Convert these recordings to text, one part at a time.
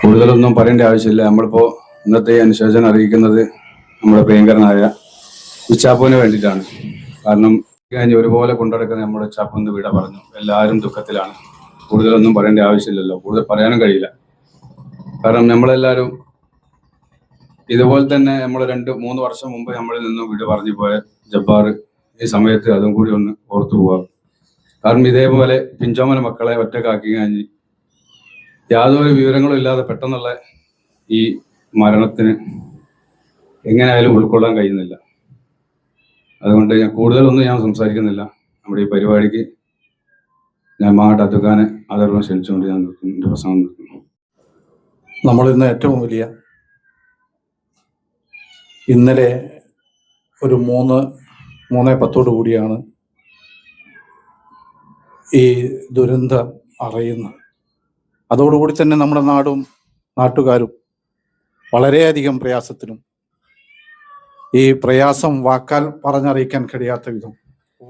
കൂടുതലൊന്നും പറയേണ്ട ആവശ്യമില്ല. നമ്മളിപ്പോൾ ഇന്നത്തെ അനുശോചനം അറിയിക്കുന്നത് നമ്മുടെ പ്രിയങ്കരനായ ഇച്ചാപ്പുവിന് വേണ്ടിയിട്ടാണ്. കാരണം കഴിഞ്ഞ് ഒരുപോലെ കൊണ്ടുനടക്കുന്ന നമ്മുടെ ഇച്ചാപ്പുന്ന് വിട പറഞ്ഞു. എല്ലാവരും ദുഃഖത്തിലാണ്. കൂടുതലൊന്നും പറയേണ്ട ആവശ്യമില്ലല്ലോ, കൂടുതൽ പറയാനും കഴിയില്ല. കാരണം നമ്മളെല്ലാവരും ഇതുപോലെ തന്നെ നമ്മൾ 2-3 വർഷം മുമ്പ് നമ്മളിൽ നിന്നും വിട പറഞ്ഞു പോയ ജബ്ബാർ ഈ സമയത്ത് അതും കൂടി ഒന്ന് ഓർത്തു പോവാം. കാരണം ഇതേപോലെ പിഞ്ചോമന മക്കളെ ഒറ്റക്കാക്കി കഴിഞ്ഞ് യാതൊരു വിവരങ്ങളും ഇല്ലാതെ പെട്ടെന്നുള്ള ഈ മരണത്തിന് എങ്ങനെയായാലും ഉൾക്കൊള്ളാൻ കഴിയുന്നില്ല. അതുകൊണ്ട് കൂടുതലൊന്നും ഞാൻ സംസാരിക്കുന്നില്ല. നമ്മുടെ ഈ പരിപാടിക്ക് ഞാൻ മാട്ട് അതുക്കാനെ ആദരവ് ക്ഷണിച്ചുകൊണ്ട് ഞാൻ എൻ്റെ പ്രസംഗം നിർത്തുന്നു. നമ്മളിന്ന് ഏറ്റവും വലിയ ഇന്നലെ ഒരു 3:10 കൂടിയാണ് ഈ ദുരന്തം അറിയുന്നത്. അതോടുകൂടി തന്നെ നമ്മുടെ നാടും നാട്ടുകാരും വളരെയധികം പ്രയാസത്തിനും ഈ പ്രയാസം വാക്കാൽ പറഞ്ഞറിയിക്കാൻ കഴിയാത്ത വിധം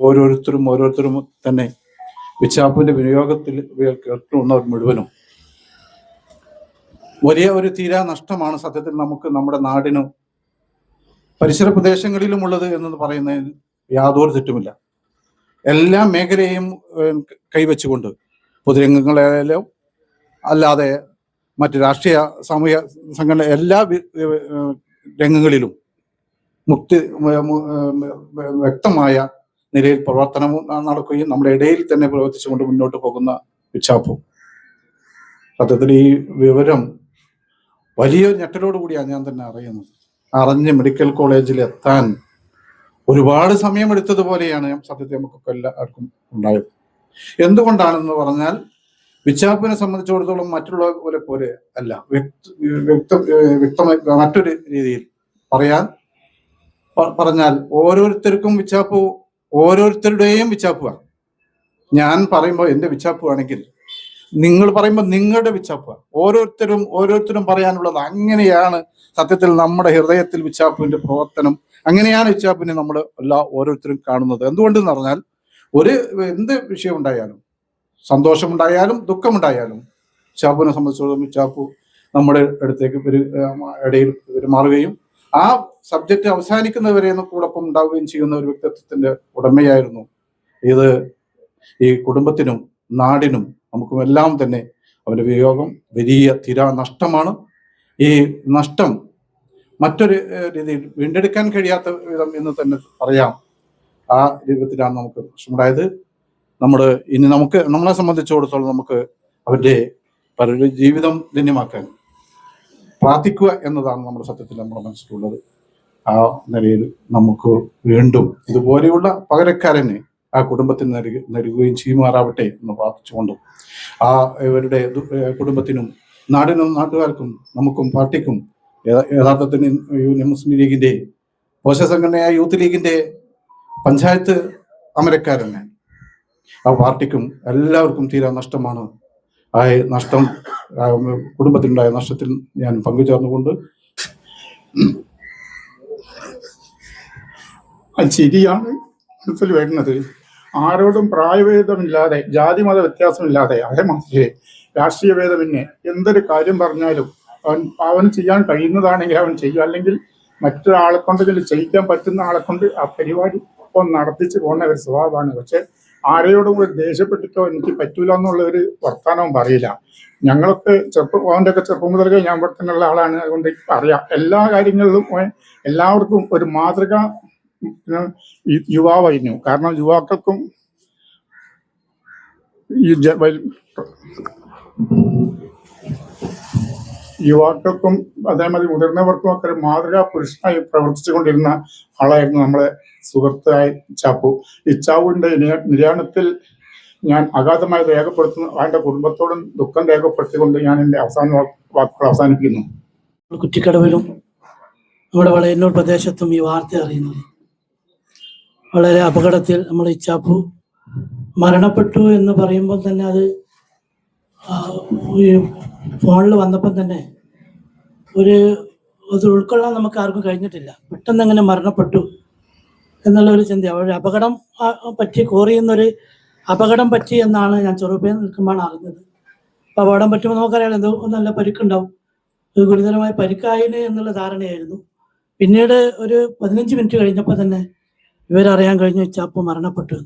ഓരോരുത്തരും തന്നെ ഇച്ചാപ്പുവിന്റെ വിനിയോഗത്തിൽ കേട്ടുന്നവർ മുഴുവനും വലിയ ഒരു തീരാ നഷ്ടമാണ് സത്യത്തിൽ നമുക്ക് നമ്മുടെ നാടിനും പരിസര പ്രദേശങ്ങളിലുമുള്ളത് എന്ന് പറയുന്നതിൽ യാതൊരു തെറ്റുമില്ല. എല്ലാ മേഖലയെയും കൈവച്ചുകൊണ്ട് പൊതുരംഗങ്ങളായാലും അല്ലാതെ മറ്റ് രാഷ്ട്രീയ സാമൂഹ്യ സംഘടന എല്ലാ രംഗങ്ങളിലും വ്യക്തമായ നിലയിൽ പ്രവർത്തനം നടക്കുകയും നമ്മുടെ ഇടയിൽ തന്നെ പ്രവർത്തിച്ചുകൊണ്ട് മുന്നോട്ട് പോകുന്ന ഇച്ചാപ്പു സത്യത്തിൽ ഈ വിവരം വലിയൊരു ഞെട്ടലോടുകൂടിയാണ് ഞാൻ തന്നെ അറിഞ്ഞ് മെഡിക്കൽ കോളേജിൽ എത്താൻ ഒരുപാട് സമയമെടുത്തതുപോലെയാണ് സത്യത്തിൽ നമുക്കൊക്കെ എല്ലാവർക്കും ഉണ്ടായത്. എന്തുകൊണ്ടാണെന്ന് പറഞ്ഞാൽ ഇച്ചാപ്പുവിനെ സംബന്ധിച്ചിടത്തോളം മറ്റുള്ള പോലെ അല്ല, വ്യക്തമായി മറ്റൊരു രീതിയിൽ പറഞ്ഞാൽ ഓരോരുത്തർക്കും ഇച്ചാപ്പു ഓരോരുത്തരുടെയും ഇച്ചാപ്പുവാണ്. ഞാൻ പറയുമ്പോൾ എൻ്റെ ഇച്ചാപ്പുവാണെങ്കിൽ നിങ്ങൾ പറയുമ്പോൾ നിങ്ങളുടെ ഇച്ചാപ്പുവാണ്. ഓരോരുത്തരും പറയാനുള്ളത് അങ്ങനെയാണ്. സത്യത്തിൽ നമ്മുടെ ഹൃദയത്തിൽ ഇച്ചാപ്പുവിന്റെ പ്രവർത്തനം അങ്ങനെയാണ്. ഇച്ചാപ്പുവിനെ നമ്മൾ ഓരോരുത്തരും കാണുന്നത്. എന്തുകൊണ്ടെന്ന് പറഞ്ഞാൽ എന്ത് വിഷയം ഉണ്ടായാലും, സന്തോഷമുണ്ടായാലും ദുഃഖമുണ്ടായാലും ഇച്ചാപ്പുവിനെ സംബന്ധിച്ചിടത്തോളം ഇച്ചാപ്പു നമ്മുടെ അടുത്തേക്ക് ഇടയിൽ പെരുമാറുകയും ആ സബ്ജക്റ്റ് അവസാനിക്കുന്നവരെ കൂടൊപ്പം ഉണ്ടാവുകയും ചെയ്യുന്ന ഒരു വ്യക്തിത്വത്തിന്റെ ഉടമയായിരുന്നു. ഇത് ഈ കുടുംബത്തിനും നാടിനും നമുക്കും എല്ലാം തന്നെ അവന്റെ വിയോഗം വലിയ തീരാ നഷ്ടമാണ്. ഈ നഷ്ടം മറ്റൊരു രീതിയിൽ വീണ്ടെടുക്കാൻ കഴിയാത്ത വിധം എന്ന് തന്നെ പറയാം. ആ രൂപത്തിലാണ് നമുക്ക് നഷ്ടമുണ്ടായത്. നമ്മളെ സംബന്ധിച്ചിടത്തോളം നമുക്ക് അവരുടെ ജീവിതം ധന്യമാക്കാൻ പ്രാർത്ഥിക്കുക എന്നതാണ് നമ്മുടെ സത്യത്തിൽ നമ്മുടെ മനസ്സിലുള്ളത്. ആ നിലയിൽ നമുക്ക് വീണ്ടും ഇതുപോലെയുള്ള പകരക്കാരനെ ആ കുടുംബത്തിന് നൽകുകയും ചെയ്യുമാറാവട്ടെ എന്ന് പ്രാർത്ഥിച്ചുകൊണ്ടും ഇവരുടെ കുടുംബത്തിനും നാടിനും നാട്ടുകാർക്കും നമുക്കും പാർട്ടിക്കും യഥാർത്ഥത്തിൽ മുസ്ലിം ലീഗിന്റെ പോഷക സംഘടനയായ യൂത്ത് ലീഗിന്റെ പഞ്ചായത്ത് അമരക്കാരനെ ആ പാർട്ടിക്കും എല്ലാവർക്കും തീരാ നഷ്ടമാണ്. ആ നഷ്ടം കുടുംബത്തിനുണ്ടായ നഷ്ടത്തിൽ ഞാൻ പങ്കുചേർന്നുകൊണ്ട് ശരിയാണ് മനസ്സിൽ വരുന്നത്. ആരോടും പ്രായഭേദമില്ലാതെ ജാതി മത വ്യത്യാസമില്ലാതെ അതേമാതിരി രാഷ്ട്രീയ ഭേദമിന്നെ എന്തൊരു കാര്യം പറഞ്ഞാലും അവന് ചെയ്യാൻ കഴിയുന്നതാണെങ്കിൽ അവൻ ചെയ്യും. അല്ലെങ്കിൽ മറ്റൊരാളെ കൊണ്ട് ഇതിൽ ചെയ്യിക്കാൻ പറ്റുന്ന ആളെ കൊണ്ട് ആ പരിപാടി ഒപ്പം നടത്തിച്ച് പോകുന്ന ഒരു സ്വഭാവമാണ്. പക്ഷെ ആരെയോടും കൂടി ദേഷ്യപ്പെട്ടിട്ടോ എനിക്ക് പറ്റൂല എന്നുള്ള ഒരു വർത്തമാനവും പറയില്ല. ഞങ്ങളൊക്കെ അവൻ്റെ ഒക്കെ ചെറുപ്പം മുതലേ ഞാൻ ഇവിടെ തന്നെയുള്ള ആളാണ്. അതുകൊണ്ട് അറിയാം എല്ലാ കാര്യങ്ങളിലും എല്ലാവർക്കും ഒരു മാതൃക യുവാവായിരുന്നു. കാരണം യുവാക്കൾക്കും അതേമാതിരി മുതിർന്നവർക്കും ഒക്കെ ഒരു മാതൃകാ പുരുഷനായി പ്രവർത്തിച്ചുകൊണ്ടിരുന്ന ആളായിരുന്നു നമ്മളെ സുഹൃത്തായ ഇച്ചാപ്പു. ഇച്ചാപ്പുവിന്റെ നിര്യാണത്തിൽ ഞാൻ അഗാധമായി രേഖപ്പെടുത്തുന്നു. അവന്റെ കുടുംബത്തോടും ദുഃഖം രേഖപ്പെടുത്തിക്കൊണ്ട് ഞാൻ എൻ്റെ വാക്കുകൾ അവസാനിപ്പിക്കുന്നു. കുറ്റിക്കടവിലും നമ്മുടെ വളയന്നൂർ പ്രദേശത്തും ഈ വാർത്ത അറിയുന്നത് വളരെ അപകടത്തിൽ നമ്മൾ ഇച്ചാപ്പു മരണപ്പെട്ടു എന്ന് പറയുമ്പോൾ തന്നെ അത് ഫോണിൽ വന്നപ്പോൾ തന്നെ അത് ഉൾക്കൊള്ളാൻ നമുക്ക് ആർക്കും കഴിഞ്ഞിട്ടില്ല. പെട്ടെന്ന് എങ്ങനെ മരണപ്പെട്ടു എന്നുള്ള ഒരു ചിന്ത. ഒരു അപകടം പറ്റി കോറിയുന്നൊരു അപകടം പറ്റി എന്നാണ് ഞാൻ ചെറുപ്പയിൽ നിൽക്കുമ്പോഴാണ് അറിഞ്ഞത്. അപ്പോൾ അപകടം പറ്റുമ്പോൾ നമുക്കറിയാം എന്തോ നല്ല പരിക്കുണ്ടാവും. ഒരു ഗുരുതരമായ പരിക്കായിന് എന്നുള്ള ധാരണയായിരുന്നു. പിന്നീട് ഒരു 15 മിനിറ്റ് കഴിഞ്ഞപ്പോൾ തന്നെ ഇവരറിയാൻ കഴിഞ്ഞു ചാപ്പു മരണപ്പെട്ടു.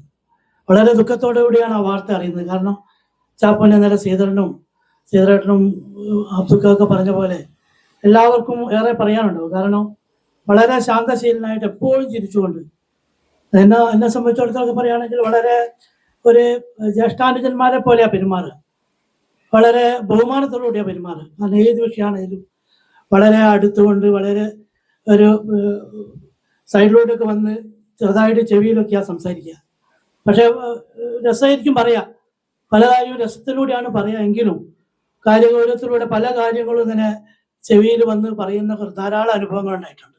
വളരെ ദുഃഖത്തോടു കൂടിയാണ് ആ വാർത്ത അറിയുന്നത്. കാരണം ചാപ്പുവിനെ നേരെ സീതരേട്ടനും അബ്ദുക്കൊക്കെ പറഞ്ഞ പോലെ എല്ലാവർക്കും ഏറെ പറയാനുണ്ടാവും. കാരണം വളരെ ശാന്തശീലനായിട്ട് എപ്പോഴും ചിരിച്ചുകൊണ്ട്, എന്നെ സംബന്ധിച്ചിടത്തോളം പറയുകയാണെങ്കിൽ വളരെ ഒരു ജ്യേഷ്ഠാനുജന്മാരെ പോലെയാണ് പെരുമാറുക. വളരെ ബഹുമാനത്തോടുകൂടിയാണ് പെരുമാറുക. കാരണം ഏത് വിഷയമാണെങ്കിലും വളരെ അടുത്തുകൊണ്ട്, വളരെ ഒരു സൈഡിലോട്ടൊക്കെ വന്ന് ചെറുതായിട്ട് ചെവിയിലൊക്കെയാണ് സംസാരിക്കുക. പക്ഷെ രസമായിരിക്കും പറയാം, പല കാര്യവും രസത്തിലൂടെയാണ് പറയുക. എങ്കിലും കാര്യഗൗരവത്തിലൂടെ പല കാര്യങ്ങളും ഇങ്ങനെ ചെവിയിൽ വന്ന് പറയുന്ന ധാരാളം അനുഭവങ്ങൾ ഉണ്ടായിട്ടുണ്ട്.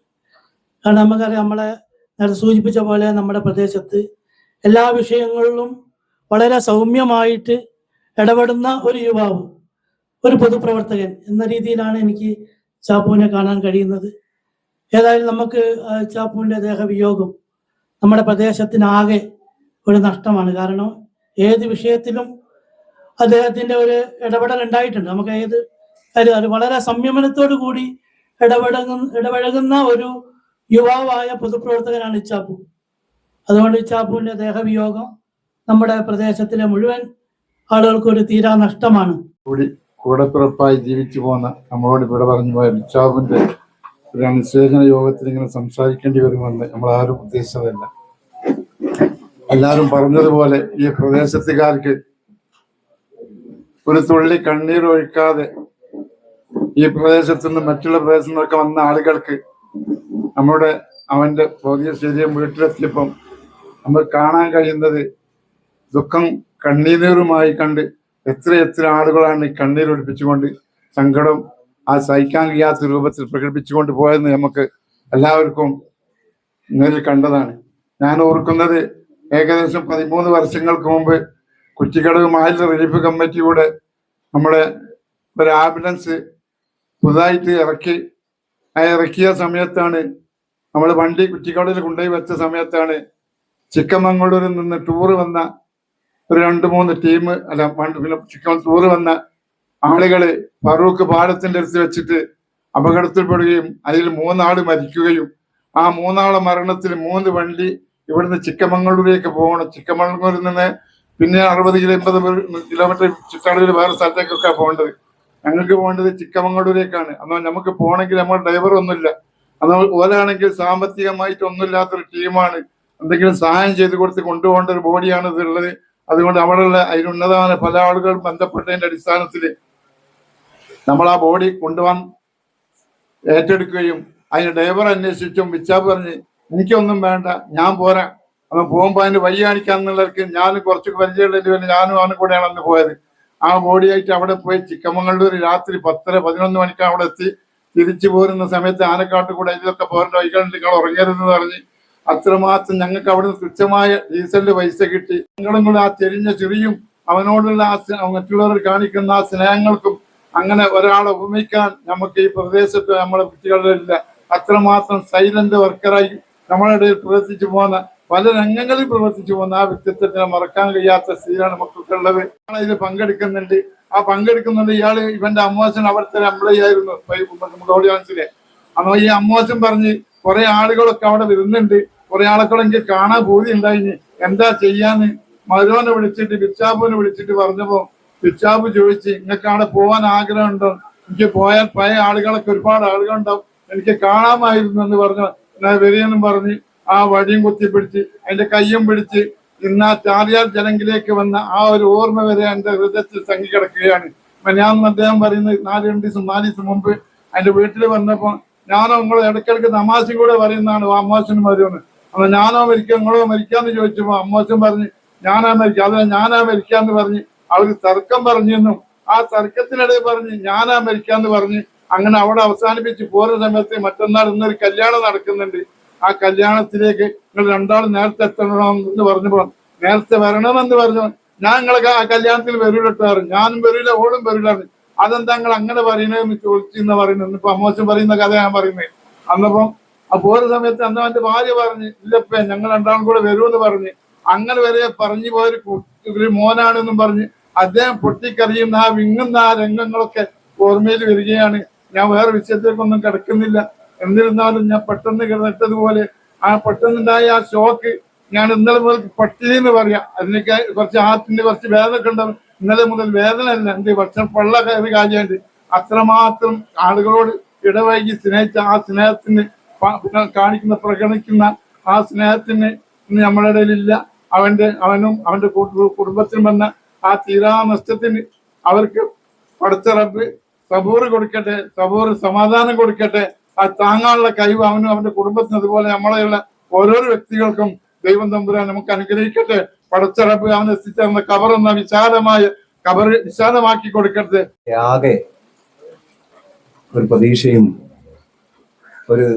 കാരണം നമുക്കറിയാം, നമ്മളെ നേരത്തെ സൂചിപ്പിച്ച പോലെ നമ്മുടെ പ്രദേശത്ത് എല്ലാ വിഷയങ്ങളിലും വളരെ സൗമ്യമായിട്ട് ഇടപെടുന്ന ഒരു യുവാവ്, ഒരു പൊതുപ്രവർത്തകൻ എന്ന രീതിയിലാണ് എനിക്ക് ചാപ്പുവിനെ കാണാൻ കഴിയുന്നത്. ഏതായാലും നമുക്ക് ചാപ്പുവിൻ്റെ ദേഹവിയോഗം നമ്മുടെ പ്രദേശത്തിനാകെ ഒരു നഷ്ടമാണ്. കാരണം ഏത് വിഷയത്തിലും അദ്ദേഹത്തിൻ്റെ ഒരു ഇടപെടൽ ഉണ്ടായിട്ടുണ്ട്. നമുക്ക് ഏത് കാര്യം അത് വളരെ സംയമനത്തോടു കൂടി ഇടപഴകുന്ന ഒരു യുവാവായ പൊതുപ്രവർത്തകനാണ് ഇച്ചാപ്പു. അതുകൊണ്ട് ഇച്ചാപ്പുവിൻ്റെ ദേഹവിയോഗം നമ്മുടെ പ്രദേശത്തിലെ മുഴുവൻ ആളുകൾക്ക് ഒരു തീരാ നഷ്ടമാണ്. കൂടപ്പിറപ്പായി ജീവിച്ചു പോകുന്ന നമ്മളോട് ഇവിടെ പറഞ്ഞു പോയ ഇച്ചാപ്പുവിന്റെ ഒരു അനുശോചന യോഗത്തിൽ ഇങ്ങനെ സംസാരിക്കേണ്ടി വരുമെന്ന് നമ്മളാരും ഉദ്ദേശിച്ചതല്ല. എല്ലാവരും പറഞ്ഞതുപോലെ ഈ പ്രദേശത്തുകാർക്ക് ഒരു തുള്ളി കണ്ണീർ ഒഴിക്കാതെ ഈ പ്രദേശത്തു നിന്ന് മറ്റുള്ള പ്രദേശത്തു നിന്നൊക്കെ വന്ന ആളുകൾക്ക് അവന്റെ ഭൗതിക ശരീരം വീട്ടിലെത്തിയപ്പം നമ്മൾ കാണാൻ കഴിയുന്നത് ദുഃഖം കണ്ണീരുമായി കണ്ട് എത്ര ആളുകളാണ് ഈ കണ്ണീരൊലിപ്പിച്ചുകൊണ്ട് സങ്കടം ആ സഹിക്കാൻ കഴിയാത്ത രൂപത്തിൽ പ്രകടിപ്പിച്ചുകൊണ്ട് പോയെന്ന് നമുക്ക് എല്ലാവർക്കും നേരിൽ കണ്ടതാണ്. ഞാൻ ഓർക്കുന്നത് ഏകദേശം 13 വർഷങ്ങൾക്ക് മുമ്പ് കുറ്റിക്കടവ് മാലിന്യ റിലീഫ് കമ്മിറ്റിയുടെ നമ്മുടെ ഒരു ആംബുലൻസ് പുതുതായിട്ട് ഇറക്കിയ സമയത്താണ്, നമ്മൾ വണ്ടി കുറ്റിക്കടവിൽ കൊണ്ടുപോയി വെച്ച സമയത്താണ് ചിക്കമംഗളൂരിൽ നിന്ന് ടൂറ് വന്ന ഒരു 2-3 ടീം ടൂറ് വന്ന ആളുകള് ഫറൂഖ് പാലത്തിന്റെ അടുത്ത് വെച്ചിട്ട് അപകടത്തിൽപ്പെടുകയും അതിൽ 3 ആള് മരിക്കുകയും ആ 3 ആളെ മരണത്തിൽ 3 വണ്ടി ഇവിടുന്ന് ചിക്കമംഗളൂരിലേക്ക് പോകണം. ചിക്കമംഗളൂരിൽ നിന്ന് പിന്നെ 60-80 കിലോമീറ്റർ ചുറ്റളവിൽ വേറെ സ്ഥലത്തേക്കൊക്കെ പോകേണ്ടത്. ഞങ്ങൾക്ക് പോകേണ്ടത് ചിക്കമംഗളൂരേക്കാണ്. എന്നാൽ നമുക്ക് പോകണമെങ്കിൽ നമ്മൾ ഡ്രൈവർ ഒന്നുമില്ല. എന്നാൽ ഓലാണെങ്കിൽ സാമ്പത്തികമായിട്ടൊന്നുമില്ലാത്തൊരു ടീമാണ്. എന്തെങ്കിലും സഹായം ചെയ്ത് കൊടുത്ത് കൊണ്ടുപോകേണ്ട ഒരു ബോഡിയാണ് ഇതുള്ളത്. അതുകൊണ്ട് അവിടെയുള്ള അതിനുന്നതമായ പല ആളുകൾ ബന്ധപ്പെട്ടതിന്റെ അടിസ്ഥാനത്തിൽ നമ്മൾ ആ ബോഡി കൊണ്ടുപോകാൻ ഏറ്റെടുക്കുകയും അതിന് ഡ്രൈവർ അന്വേഷിച്ചും വിച്ചാപ്പ് പറഞ്ഞ് എനിക്കൊന്നും വേണ്ട, ഞാൻ പോരാ, അന്ന് പോകുമ്പോൾ അതിന് വഴി കാണിക്കാന്നുള്ളവർക്ക് ഞാനും കുറച്ച് പരിചയമുള്ളതിന് വേണ്ടി ഞാനും കൂടെയാണ് അന്ന് പോയത്. ആ ബോഡിയായിട്ട് അവിടെ പോയി ചിക്കമംഗളൂർ രാത്രി 10-11 മണിക്ക് അവിടെ എത്തി. തിരിച്ചു പോരുന്ന സമയത്ത് ആനക്കാട്ട് കൂടെ ഇതിലൊക്കെ പോരേണ്ട വൈകാണ്ട് നിങ്ങൾ ഉറങ്ങരുതെന്ന് പറഞ്ഞ് അത്രമാത്രം ഞങ്ങൾക്ക് അവിടുന്ന് തുച്ഛമായ ഡീസലിന്റെ പൈസ കിട്ടി. നിങ്ങളും കൂടെ ആ ചെരിഞ്ഞ ചെറിയും അവനോടുള്ള മറ്റുള്ളവർ കാണിക്കുന്ന ആ സ്നേഹങ്ങൾക്കും അങ്ങനെ ഒരാളെ ഉപമിക്കാൻ നമുക്ക് ഈ പ്രദേശത്ത് നമ്മളെ കുട്ടികളിലില്ല. അത്രമാത്രം സൈലന്റ് വർക്കറായി നമ്മുടെ ഇടയിൽ പ്രവർത്തിച്ചു പോകുന്ന, പല രംഗങ്ങളിൽ പ്രവർത്തിച്ചു പോകുന്ന ആ വ്യക്തിത്വത്തിനെ മറക്കാൻ കഴിയാത്ത സ്ഥിതിയാണ് നമുക്കുള്ളത്. ഇതിൽ പങ്കെടുക്കുന്നുണ്ട്. ആ പങ്കെടുക്കുന്നുണ്ട് ഇയാള് ഇവന്റെ അമ്മോശൻ അവിടുത്തെ എംപ്ലോയി ആയിരുന്നു ഓഡിയൻസിലെ. അപ്പൊ ഈ അമ്മോശൻ പറഞ്ഞ് കുറെ ആളുകളൊക്കെ അവിടെ വരുന്നുണ്ട്, കുറെ ആളുകളെ എനിക്ക് കാണാൻ പൂതി ഉണ്ടായിന്, എന്താ ചെയ്യാന്ന് മരുവനെ വിളിച്ചിട്ട് പിച്ചാപ്പിനെ വിളിച്ചിട്ട് പറഞ്ഞപ്പോ പിച്ചാപ്പ് ചോദിച്ച് നിങ്ങൾക്ക് അവിടെ പോകാൻ ആഗ്രഹമുണ്ടോ? എനിക്ക് പോയാൽ പഴയ ആളുകളൊക്കെ ഒരുപാട് ആളുകളുണ്ടാവും, എനിക്ക് കാണാമായിരുന്നു എന്ന് പറഞ്ഞു. വരികയെന്നും പറഞ്ഞ് ആ വടിയും കുത്തിപ്പിടിച്ച് അതിന്റെ കയ്യും പിടിച്ച് ഇന്ന് ചാലിയാർ ജനങ്കിലേക്ക് വന്ന ആ ഒരു ഓർമ്മ വരെ എന്റെ ഹൃദയത്തിൽ തങ്ങിക്കിടക്കുകയാണ്. ഞാൻ അദ്ദേഹം പറയുന്നത് 4 ദിവസം മുമ്പ് എന്റെ വീട്ടിൽ വന്നപ്പോ ഞാനോ നിങ്ങളോ ഇടയ്ക്കിടയ്ക്ക് തമാശയും കൂടെ പറയുന്നതാണ് അമ്മോശനും വരുമെന്ന്. അപ്പൊ ഞാനോ മരിക്കാം നിങ്ങളോ മരിക്കാന്ന് ചോദിച്ചപ്പോ അമ്മോശൻ പറഞ്ഞ് ഞാനാ മരിക്കുക, അതിനെ ഞാനാ മരിക്കാന്ന് പറഞ്ഞ് അവർക്ക് തർക്കം പറഞ്ഞെന്നും ആ തർക്കത്തിനിടയിൽ പറഞ്ഞ് ഞാനാ മരിക്കാന്ന് പറഞ്ഞ് അങ്ങനെ അവിടെ അവസാനിപ്പിച്ച് പോരുന്ന സമയത്ത് മറ്റന്നാൾ ഇന്നൊരു കല്യാണം നടക്കുന്നുണ്ട്. ആ കല്യാണത്തിലേക്ക് നിങ്ങൾ 2 ആളും നേരത്തെ എത്തണമെന്ന് പറഞ്ഞപ്പോ നേരത്തെ വരണമെന്ന് പറഞ്ഞു. ഞാൻ നിങ്ങളെ ആ കല്യാണത്തിൽ വരൂലിട്ടാറ്, ഞാനും വരൂല ഓളും വരൂലാണ്. അതെന്താ നിങ്ങൾ അങ്ങനെ പറയണെന്ന് ചോദിച്ചെന്ന് പറയുന്നത്. ഇപ്പൊ അമ്മോശൻ പറയുന്ന കഥ ഞാൻ പറയുന്നത്. അന്നപ്പം ആ പോരുന്ന സമയത്ത് അന്ന് അവന്റെ ഭാര്യ പറഞ്ഞ് ഇല്ലപ്പേ ഞങ്ങൾ 2 ആളും കൂടെ വരുമെന്ന് പറഞ്ഞ് അങ്ങനെ വരെ പറഞ്ഞു പോയൊരു മോനാണെന്നും പറഞ്ഞ് അദ്ദേഹം പൊട്ടിക്കറിയുന്ന ആ വിങ്ങുന്ന ആ രംഗങ്ങളൊക്കെ ഓർമ്മയിൽ വരികയാണ്. ഞാൻ വേറെ വിഷയത്തിലേക്കൊന്നും കിടക്കുന്നില്ല. എന്നിരുന്നാലും ഞാൻ പെട്ടെന്ന് കിടന്നിട്ടതുപോലെ ആ പെട്ടെന്നുണ്ടായ ആ ഷോക്ക് ഞാൻ ഇന്നലെ മുതൽ പട്ടിണി എന്ന് പറയാം. അതിനൊക്കെ കുറച്ച് ആത്തിന്റെ കുറച്ച് വേദന ഒക്കെ ഉണ്ടാവും. ഇന്നലെ മുതൽ വേദന അല്ല, എന്ത് ഭക്ഷണം പള്ള കയറി കാര്യമുണ്ട്. അത്രമാത്രം ആളുകളോട് ഇടവൈകി സ്നേഹിച്ച ആ സ്നേഹത്തിന് പ്രകടിക്കുന്ന ആ സ്നേഹത്തിന് ഇന്ന് നമ്മുടെ ഇടയിലില്ല. അവനും അവന്റെ കുടുംബത്തിനും വന്ന ആ തീരാ നഷ്ടത്തിന് അവർക്ക് പടച്ച റബ്ബ് സബൂറ് കൊടുക്കട്ടെ, സബൂറ് സമാധാനം കൊടുക്കട്ടെ. ആ താങ്ങാനുള്ള കഴിവ് അവനും അവന്റെ കുടുംബത്തിനും അതുപോലെ നമ്മളെയുള്ള ഓരോരോ വ്യക്തികൾക്കും ദൈവം തമ്പുരാൻ നമുക്ക് അനുഗ്രഹിക്കട്ടെ. പടച്ച റബ്ബ് അവനെ എത്തിച്ചേർന്ന കബർ എന്ന വിശാലമായ കബർ വിശാലമാക്കി കൊടുക്കട്ടെ. ആകെ ഒരു പ്രതീക്ഷയും ഒരു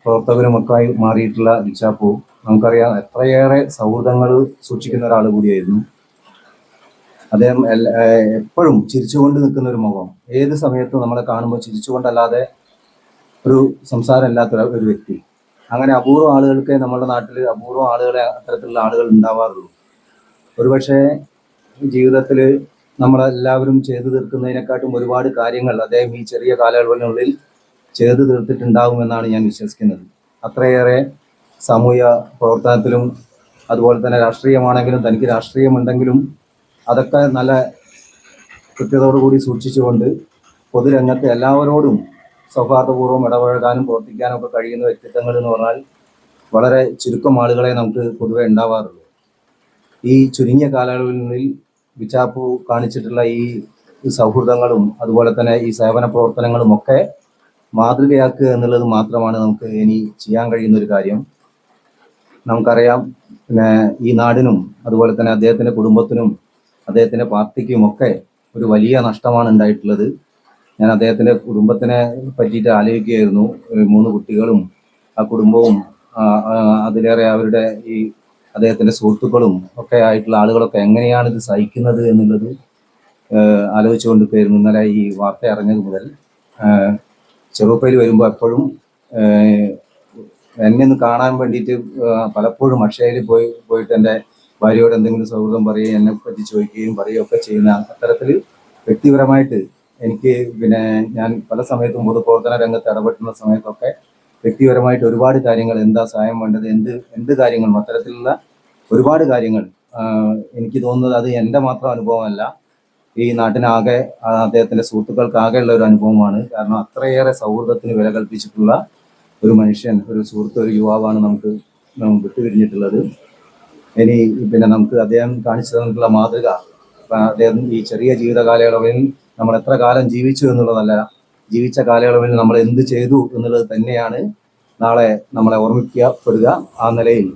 പ്രവർത്തകനുമൊക്കെയായി മാറിയിട്ടുള്ള ഇച്ചാപ്പു, നമുക്കറിയാം എത്രയേറെ സൗഹൃദങ്ങൾ സൂക്ഷിക്കുന്ന ഒരാൾ കൂടിയായിരുന്നു അദ്ദേഹം. എപ്പോഴും ചിരിച്ചുകൊണ്ട് നിൽക്കുന്ന ഒരു മുഖം, ഏത് സമയത്തും നമ്മളെ കാണുമ്പോൾ ചിരിച്ചുകൊണ്ടല്ലാതെ ഒരു സംസാരം ഇല്ലാത്ത ഒരു വ്യക്തി. അങ്ങനെ അപൂർവം ആളുകൾക്ക് നമ്മുടെ നാട്ടിൽ അപൂർവം ആളുകളെ അത്തരത്തിലുള്ള ആളുകൾ ഉണ്ടാവാറുള്ളൂ. ഒരുപക്ഷെ ജീവിതത്തിൽ നമ്മളെല്ലാവരും ചെയ്തു തീർക്കുന്നതിനെക്കാട്ടും ഒരുപാട് കാര്യങ്ങൾ അദ്ദേഹം ഈ ചെറിയ കാലയളവിനുള്ളിൽ ചെയ്തു തീർത്തിട്ടുണ്ടാകുമെന്നാണ് ഞാൻ വിശ്വസിക്കുന്നത്. അത്രയേറെ സാമൂഹ്യ പ്രവർത്തനത്തിലും അതുപോലെ തന്നെ രാഷ്ട്രീയമാണെങ്കിലും തനിക്ക് രാഷ്ട്രീയമുണ്ടെങ്കിലും അതൊക്കെ നല്ല കൃത്യതയോടുകൂടി സൂക്ഷിച്ചുകൊണ്ട് പൊതുരംഗത്ത് എല്ലാവരോടും സൗഹാർദ്ദപൂർവ്വം ഇടപഴകാനും പ്രവർത്തിക്കാനും ഒക്കെ കഴിയുന്ന വ്യക്തിത്വങ്ങൾ എന്ന് പറഞ്ഞാൽ വളരെ ചുരുക്കം ആളുകളെ നമുക്ക് പൊതുവെ ഉണ്ടാവാറുള്ളൂ. ഈ ചുരുങ്ങിയ കാലയളവിൽ വിച്ചാപ്പു കാണിച്ചിട്ടുള്ള ഈ സൗഹൃദങ്ങളും അതുപോലെ തന്നെ ഈ സേവന പ്രവർത്തനങ്ങളും ഒക്കെ മാതൃകയാക്കുക എന്നുള്ളത് മാത്രമാണ് നമുക്ക് ഇനി ചെയ്യാൻ കഴിയുന്ന ഒരു കാര്യം. നമുക്കറിയാം, പിന്നെ ഈ നാടിനും അതുപോലെ തന്നെ അദ്ദേഹത്തിൻ്റെ കുടുംബത്തിനും അദ്ദേഹത്തിൻ്റെ പാർട്ടിക്കും ഒക്കെ ഒരു വലിയ നഷ്ടമാണ് ഉണ്ടായിട്ടുള്ളത്. ഞാൻ അദ്ദേഹത്തിൻ്റെ കുടുംബത്തിനെ പറ്റിയിട്ട് ആലോചിക്കുകയായിരുന്നു. 3 കുട്ടികളും ആ കുടുംബവും അതിലേറെ അവരുടെ ഈ അദ്ദേഹത്തിൻ്റെ സുഹൃത്തുക്കളും ഒക്കെ ആയിട്ടുള്ള ആളുകളൊക്കെ എങ്ങനെയാണ് ഇത് സഹിക്കുന്നത് എന്നുള്ളത് ആലോചിച്ചുകൊണ്ടിരിക്കുകയായിരുന്നു. ഇന്നലെ ഈ വാർത്ത അറിഞ്ഞത് മുതൽ ചെറുപ്പയിൽ വരുമ്പോൾ എപ്പോഴും എന്നെ ഒന്ന് കാണാൻ വേണ്ടിയിട്ട് പലപ്പോഴും അക്ഷയയിൽ പോയിട്ട് എൻ്റെ ഭാര്യയോട് എന്തെങ്കിലും സൗഹൃദം പറയുകയും എന്നെ പറ്റി ചോദിക്കുകയും പറയുകയൊക്കെ ചെയ്യുന്ന അത്തരത്തിൽ വ്യക്തിപരമായിട്ട് എനിക്ക് പിന്നെ ഞാൻ പല സമയത്തും പൊതുപ്രവർത്തന രംഗത്ത് ഇടപെട്ടുന്ന സമയത്തൊക്കെ വ്യക്തിപരമായിട്ട് ഒരുപാട് കാര്യങ്ങൾ, എന്താ സഹായം വേണ്ടത്, എന്ത് കാര്യങ്ങളും അത്തരത്തിലുള്ള ഒരുപാട് കാര്യങ്ങൾ എനിക്ക് തോന്നുന്നത് അത് എൻ്റെ മാത്രം അനുഭവമല്ല, ഈ നാട്ടിനാകെ അദ്ദേഹത്തിൻ്റെ സുഹൃത്തുക്കൾക്കാകെ ഉള്ള ഒരു അനുഭവമാണ്. കാരണം അത്രയേറെ സൗഹൃദത്തിന് വില കൽപ്പിച്ചിട്ടുള്ള ഒരു മനുഷ്യൻ, ഒരു സുഹൃത്ത്, ഒരു യുവാവാണ് നമുക്ക് വിട്ടുപിരിഞ്ഞിട്ടുള്ളത്. ഇനി പിന്നെ നമുക്ക് അദ്ദേഹം കാണിച്ചു തന്നിട്ടുള്ള മാതൃക, അദ്ദേഹം ഈ ചെറിയ ജീവിത കാലയളവിൽ നമ്മൾ എത്ര കാലം ജീവിച്ചു എന്നുള്ളതല്ല, ജീവിച്ച കാലയളവിൽ നമ്മൾ എന്ത് ചെയ്തു എന്നുള്ളത് തന്നെയാണ് നാളെ നമ്മളെ ഓർമ്മിക്കപ്പെടുക. ആ നിലയിൽ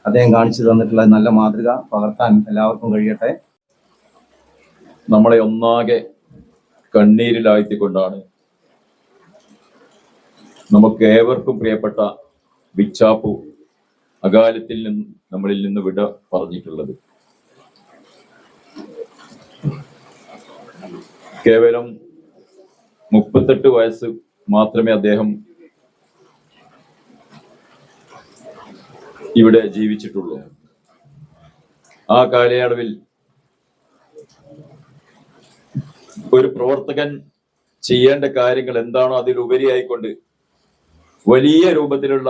അദ്ദേഹം കാണിച്ചു തന്നിട്ടുള്ള നല്ല മാതൃക പകർത്താൻ എല്ലാവർക്കും കഴിയട്ടെ. നമ്മളെ ഒന്നാകെ കണ്ണീരിലാഴ്ത്തിക്കൊണ്ടാണ് നമുക്ക് ഏവർക്കും പ്രിയപ്പെട്ട വിച്ചാപ്പു അകാലത്തിൽ നമ്മളിൽ നിന്ന് വിട പറഞ്ഞിട്ടുള്ളത്. കേവലം 38 വയസ്സ് മാത്രമേ അദ്ദേഹം ഇവിടെ ജീവിച്ചിട്ടുള്ളൂ. ആ കാലയളവിൽ ഒരു പ്രവർത്തകൻ ചെയ്യേണ്ട കാര്യങ്ങൾ എന്താണോ അതിലുപരിയായിക്കൊണ്ട് വലിയ രൂപത്തിലുള്ള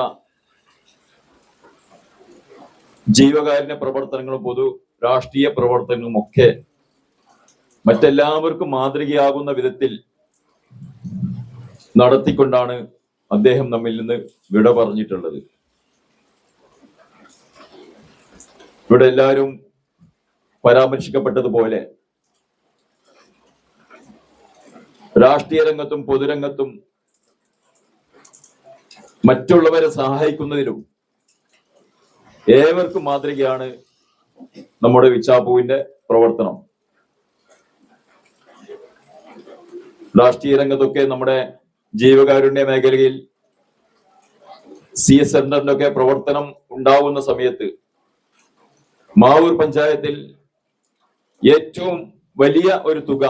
ജീവകാരുണ്യ പ്രവർത്തനങ്ങളും പൊതു രാഷ്ട്രീയ പ്രവർത്തനങ്ങളും ഒക്കെ മറ്റെല്ലാവർക്കും മാതൃകയാകുന്ന വിധത്തിൽ നടത്തിക്കൊണ്ടാണ് അദ്ദേഹം നമ്മിൽ നിന്ന് വിട പറഞ്ഞിട്ടുള്ളത്. ഇവിടെ എല്ലാവരും പരാമർശിക്കപ്പെട്ടതുപോലെ രാഷ്ട്രീയ രംഗത്തും പൊതുരംഗത്തും മറ്റുള്ളവരെ സഹായിക്കുന്നതിലും ഏവർക്കും മാതൃകയാണ് നമ്മുടെ വിച്ചാപ്പുവിന്റെ പ്രവർത്തനം. രാഷ്ട്രീയ രംഗത്തൊക്കെ നമ്മുടെ ജീവകാരുണ്യ മേഖലയിൽ CS സെന്ററിന്റെ ഒക്കെ പ്രവർത്തനം ഉണ്ടാവുന്ന സമയത്ത് മാവൂർ പഞ്ചായത്തിൽ ഏറ്റവും വലിയ ഒരു തുക